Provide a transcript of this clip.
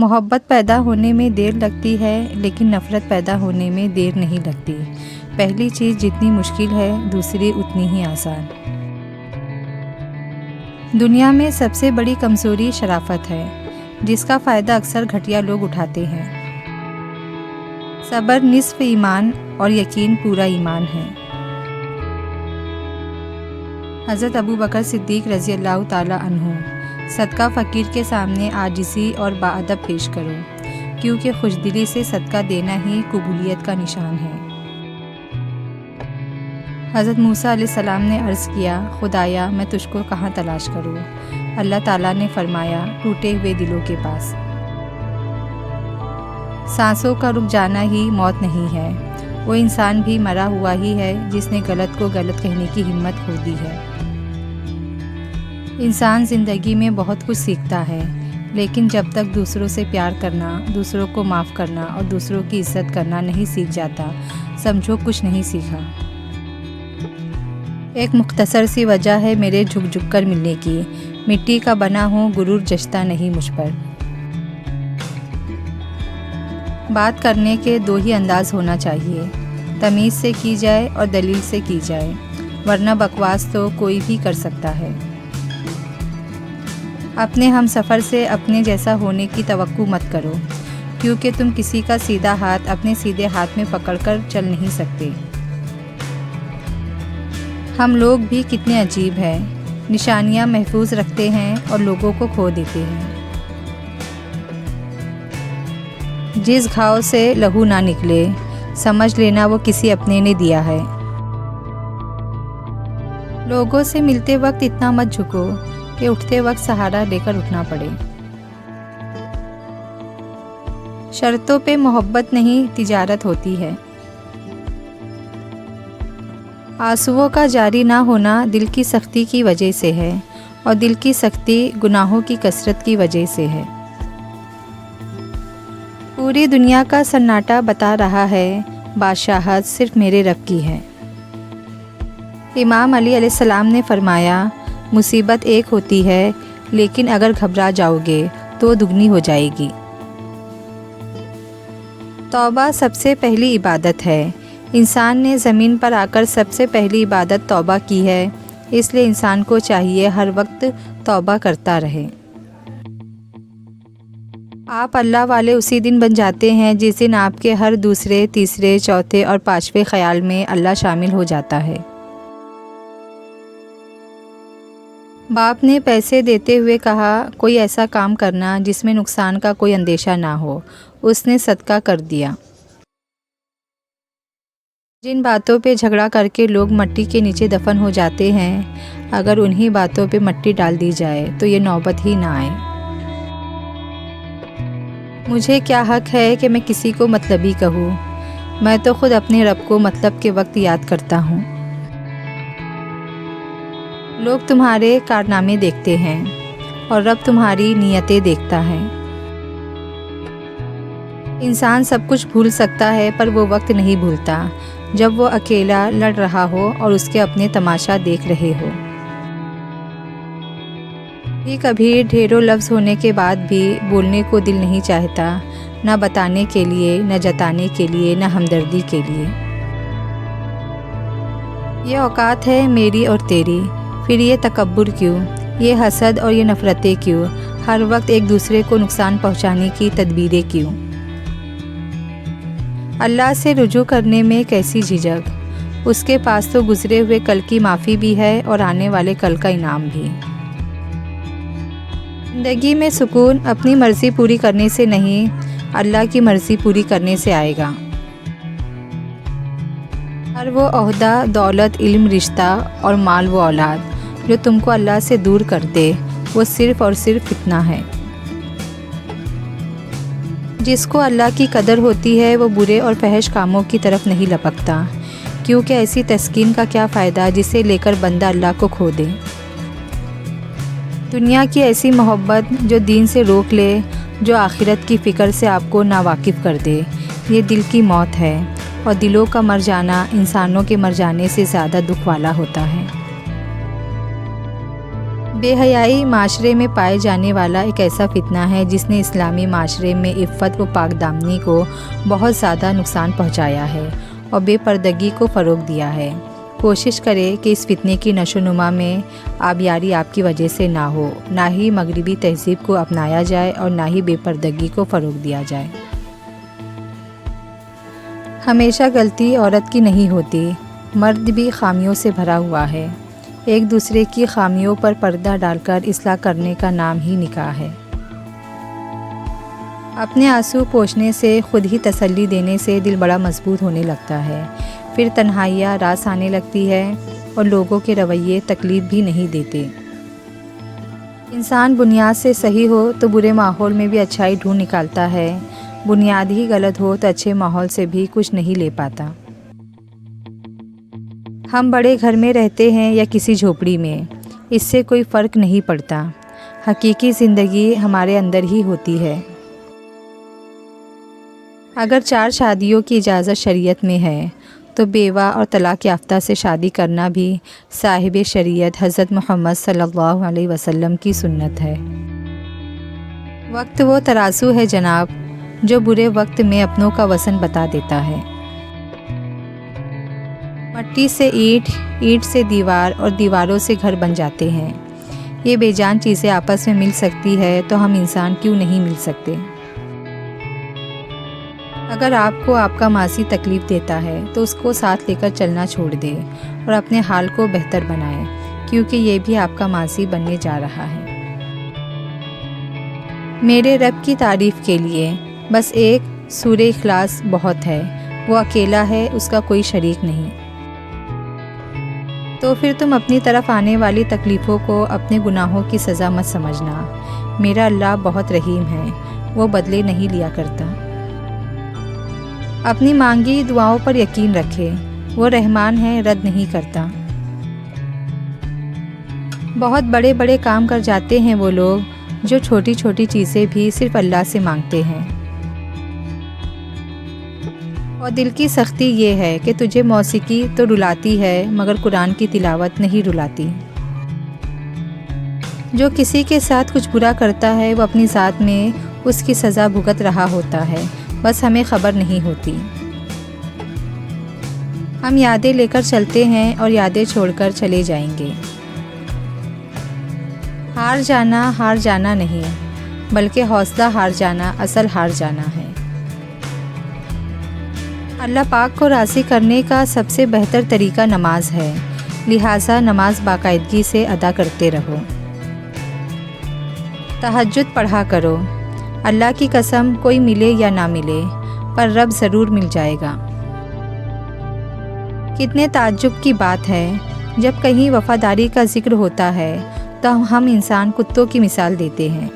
محبت پیدا ہونے میں دیر لگتی ہے لیکن نفرت پیدا ہونے میں دیر نہیں لگتی۔ پہلی چیز جتنی مشکل ہے دوسری اتنی ہی آسان۔ دنیا میں سب سے بڑی کمزوری شرافت ہے، جس کا فائدہ اکثر گھٹیا لوگ اٹھاتے ہیں۔ صبر نصف ایمان اور یقین پورا ایمان ہے۔ حضرت ابوبکر صدیق رضی اللہ تعالی عنہ: صدقہ فقیر کے سامنے عاجزی اور باادب پیش کرو، کیونکہ خوشدلی سے صدقہ دینا ہی قبولیت کا نشان ہے۔ حضرت موسیٰ علیہ السلام نے عرض کیا، خدایا میں تجھ کو کہاں تلاش کروں؟ اللہ تعالیٰ نے فرمایا، ٹوٹے ہوئے دلوں کے پاس۔ سانسوں کا رک جانا ہی موت نہیں ہے، وہ انسان بھی مرا ہوا ہی ہے جس نے غلط کو غلط کہنے کی ہمت کھو دی ہے۔ انسان زندگی میں بہت کچھ سیکھتا ہے، لیکن جب تک دوسروں سے پیار کرنا، دوسروں کو معاف کرنا اور دوسروں کی عزت کرنا نہیں سیکھ جاتا، سمجھو کچھ نہیں سیکھا۔ ایک مختصر سی وجہ ہے میرے جھک جھک کر ملنے کی، مٹی کا بنا ہوں غرور جچتا نہیں مجھ پر۔ بات کرنے کے دو ہی انداز ہونا چاہیے، تمیز سے کی جائے اور دلیل سے کی جائے، ورنہ بکواس تو کوئی بھی کر سکتا ہے۔ اپنے ہم سفر سے اپنے جیسا ہونے کی توقع مت کرو، کیونکہ تم کسی کا سیدھا ہاتھ اپنے سیدھے ہاتھ میں پکڑ کر چل نہیں سکتے۔ ہم لوگ بھی کتنے عجیب ہیں، نشانیاں محفوظ رکھتے ہیں اور لوگوں کو کھو دیتے ہیں۔ جس گھاؤ سے لہو نہ نکلے، سمجھ لینا وہ کسی اپنے نے دیا ہے۔ لوگوں سے ملتے وقت اتنا مت جھکو کہ اٹھتے وقت سہارا لے کر اٹھنا پڑے۔ شرطوں پہ محبت نہیں، تجارت ہوتی ہے۔ آنسوؤں کا جاری نہ ہونا دل کی سختی کی وجہ سے ہے، اور دل کی سختی گناہوں کی کثرت کی وجہ سے ہے۔ پوری دنیا کا سناٹا بتا رہا ہے، بادشاہت صرف میرے رب کی ہے۔ امام علی علیہ السلام نے فرمایا، مصیبت ایک ہوتی ہے، لیکن اگر گھبرا جاؤ گے تو دگنی ہو جائے گی۔ توبہ سب سے پہلی عبادت ہے۔ انسان نے زمین پر آ کر سب سے پہلی عبادت توبہ کی ہے، اس لیے انسان کو چاہیے ہر وقت توبہ کرتا رہے۔ آپ اللہ والے اسی دن بن جاتے ہیں جس دن آپ کے ہر دوسرے، تیسرے، چوتھے اور پانچویں خیال میں اللہ شامل ہو جاتا ہے۔ باپ نے پیسے دیتے ہوئے کہا، کوئی ایسا کام کرنا جس میں نقصان کا کوئی اندیشہ نہ ہو۔ اس نے صدقہ کر دیا۔ جن باتوں پہ جھگڑا کر کے لوگ مٹی کے نیچے دفن ہو جاتے ہیں، اگر انہی باتوں پہ مٹی ڈال دی جائے تو یہ نوبت ہی نہ آئے۔ مجھے کیا حق ہے کہ میں کسی کو مطلبی کہوں؟ میں تو خود اپنے رب کو مطلب کے وقت یاد کرتا ہوں۔ لوگ تمہارے کارنامے دیکھتے ہیں اور رب تمہاری نیتیں دیکھتا ہے۔ انسان سب کچھ بھول سکتا ہے، پر وہ وقت نہیں بھولتا جب وہ اکیلا لڑ رہا ہو اور اس کے اپنے تماشا دیکھ رہے ہو۔ کبھی ڈھیروں لفظ ہونے کے بعد بھی بولنے کو دل نہیں چاہتا، نہ بتانے کے لیے، نہ جتانے کے لیے، نہ ہمدردی کے لیے۔ یہ اوقات ہے میری اور تیری، پھر یہ تکبر کیوں، یہ حسد اور یہ نفرتیں کیوں، ہر وقت ایک دوسرے کو نقصان پہنچانے کی تدبیریں کیوں؟ اللہ سے رجوع کرنے میں کیسی جھجک، اس کے پاس تو گزرے ہوئے کل کی معافی بھی ہے اور آنے والے کل کا انعام بھی۔ زندگی میں سکون اپنی مرضی پوری کرنے سے نہیں، اللہ کی مرضی پوری کرنے سے آئے گا۔ ہر وہ عہدہ، دولت، علم، رشتہ اور مال و اولاد جو تم کو اللہ سے دور کر دے، وہ صرف اور صرف فتنہ ہے۔ جس کو اللہ کی قدر ہوتی ہے وہ برے اور فحش کاموں کی طرف نہیں لپکتا، کیونکہ ایسی تسکین کا کیا فائدہ جسے لے کر بندہ اللہ کو کھو دے۔ دنیا کی ایسی محبت جو دین سے روک لے، جو آخرت کی فکر سے آپ کو ناواقف کر دے، یہ دل کی موت ہے، اور دلوں کا مر جانا انسانوں کے مر جانے سے زیادہ دکھ والا ہوتا ہے۔ بے حیائی معاشرے میں پائے جانے والا ایک ایسا فتنہ ہے جس نے اسلامی معاشرے میں عفت و پاک دامنی کو بہت زیادہ نقصان پہنچایا ہے اور بے پردگی کو فروغ دیا ہے۔ کوشش کرے کہ اس فتنے کی نشو و نما میں آبیاری آپ کی وجہ سے نہ ہو، نہ ہی مغربی تہذیب کو اپنایا جائے اور نہ ہی بے پردگی کو فروغ دیا جائے۔ ہمیشہ غلطی عورت کی نہیں ہوتی، مرد بھی خامیوں سے بھرا ہوا ہے۔ ایک دوسرے کی خامیوں پر پردہ ڈال کر اصلاح کرنے کا نام ہی نکاح ہے۔ اپنے آنسو پوچھنے سے، خود ہی تسلی دینے سے دل بڑا مضبوط ہونے لگتا ہے۔ پھر تنہائیاں راس آنے لگتی ہے اور لوگوں کے رویے تکلیف بھی نہیں دیتے۔ انسان بنیاد سے صحیح ہو تو برے ماحول میں بھی اچھائی ڈھونڈ نکالتا ہے، بنیاد ہی غلط ہو تو اچھے ماحول سے بھی کچھ نہیں لے پاتا۔ ہم بڑے گھر میں رہتے ہیں یا کسی جھوپڑی میں، اس سے کوئی فرق نہیں پڑتا، حقیقی زندگی ہمارے اندر ہی ہوتی ہے۔ اگر 4 شادیوں کی اجازت شریعت میں ہے تو بیوہ اور طلاق یافتہ سے شادی کرنا بھی صاحب شریعت حضرت محمد صلی اللہ علیہ وسلم کی سنت ہے۔ وقت وہ ترازو ہے جناب جو برے وقت میں اپنوں کا وزن بتا دیتا ہے۔ مٹی سے اینٹ، اینٹ سے دیوار اور دیواروں سے گھر بن جاتے ہیں۔ یہ بے جان چیزیں آپس میں مل سکتی ہے تو ہم انسان کیوں نہیں مل سکتے؟ اگر آپ کو آپ کا ماضی تکلیف دیتا ہے تو اس کو ساتھ لے کر چلنا چھوڑ دے اور اپنے حال کو بہتر بنائے، کیونکہ یہ بھی آپ کا ماضی بننے جا رہا ہے۔ میرے رب کی تعریف کے لیے بس ایک سورہ اخلاص بہت ہے، وہ اکیلا ہے، اس کا کوئی شریک نہیں۔ تو پھر تم اپنی طرف آنے والی تکلیفوں کو اپنے گناہوں کی سزا مت سمجھنا۔ میرا اللہ بہت رحیم ہے، وہ بدلے نہیں لیا کرتا۔ اپنی مانگی دعاؤں پر یقین رکھے، وہ رحمان ہے، رد نہیں کرتا۔ بہت بڑے بڑے کام کر جاتے ہیں وہ لوگ جو چھوٹی چھوٹی چیزیں بھی صرف اللہ سے مانگتے ہیں۔ اور دل کی سختی یہ ہے کہ تجھے موسیقی تو رلاتی ہے مگر قرآن کی تلاوت نہیں رلاتی۔ جو کسی کے ساتھ کچھ برا کرتا ہے وہ اپنی ذات میں اس کی سزا بھگت رہا ہوتا ہے، بس ہمیں خبر نہیں ہوتی۔ ہم یادیں لے کر چلتے ہیں اور یادیں چھوڑ کر چلے جائیں گے۔ ہار جانا نہیں، بلکہ حوصلہ ہار جانا اصل ہار جانا ہے۔ اللہ پاک کو راضی کرنے کا سب سے بہتر طریقہ نماز ہے، لہٰذا نماز باقاعدگی سے ادا کرتے رہو۔ تہجد پڑھا کرو، اللہ کی قسم کوئی ملے یا نہ ملے پر رب ضرور مل جائے گا۔ کتنے تعجب کی بات ہے، جب کہیں وفاداری کا ذکر ہوتا ہے تو ہم انسان کتوں کی مثال دیتے ہیں۔